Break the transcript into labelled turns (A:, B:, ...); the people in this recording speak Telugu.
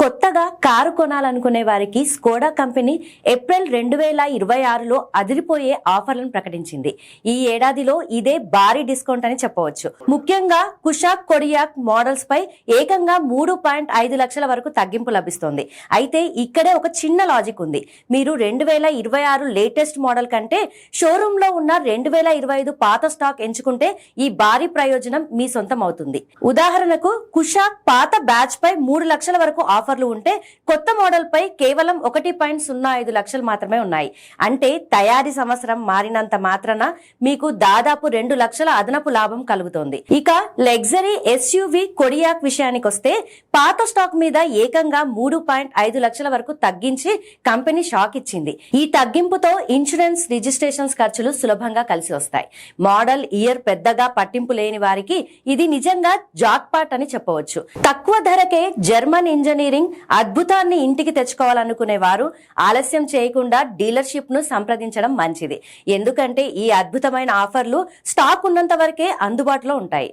A: కొత్తగా కారు కొనాలనుకునే వారికి స్కోడా కంపెనీ ఏప్రిల్ 2026లో అదిరిపోయే ఆఫర్లను ప్రకటించింది. ఈ ఏడాదిలో ఇదే భారీ డిస్కౌంట్ అని చెప్పవచ్చు. ముఖ్యంగా కుషాక్ కొడియాక్ మోడల్స్ పై ఏకంగా 3.5 లక్షల వరకు తగ్గింపు లభిస్తోంది. అయితే ఇక్కడే ఒక చిన్న లాజిక్ ఉంది. మీరు 2026 లేటెస్ట్ మోడల్ కంటే షోరూమ్ లో ఉన్న 2025 పాత స్టాక్ ఎంచుకుంటే ఈ భారీ ప్రయోజనం మీ సొంతం అవుతుంది. ఉదాహరణకు కుషాక్ పాత బ్యాచ్ పై 3 లక్షల వరకు ఆఫర్లు ఉంటే కొత్త మోడల్ పై కేవలం 1.05 లక్షలు మాత్రమే ఉన్నాయి. అంటే తయారీ సంవత్సరం మారినంత మాత్రాన మీకు దాదాపు 2 లక్షల అదనపు లాభం కలుగుతోంది. ఇక లగ్జరీ ఎస్యూవి కొడియాక్ విషయానికి వస్తే పాత స్టాక్ మీద ఏకంగా 3.5 లక్షల వరకు తగ్గించి కంపెనీ షాక్ ఇచ్చింది. ఈ తగ్గింపుతో ఇన్సూరెన్స్ రిజిస్ట్రేషన్స్ ఖర్చులు సులభంగా కలిసి వస్తాయి. మోడల్ ఇయర్ పెద్దగా పట్టింపు లేని వారికి ఇది నిజంగా జాక్పాట్ అని చెప్పవచ్చు. తక్కువ ధరకే జర్మన్ ఇంజనీరింగ్ అద్భుతాన్ని ఇంటికి తెచ్చుకోవాలనుకునే వారు ఆలస్యం చేయకుండా డీలర్షిప్ ను సంప్రదించడం మంచిది. ఎందుకంటే ఈ అద్భుతమైన ఆఫర్లు స్టాక్ ఉన్నంత వరకే అందుబాటులో ఉంటాయి.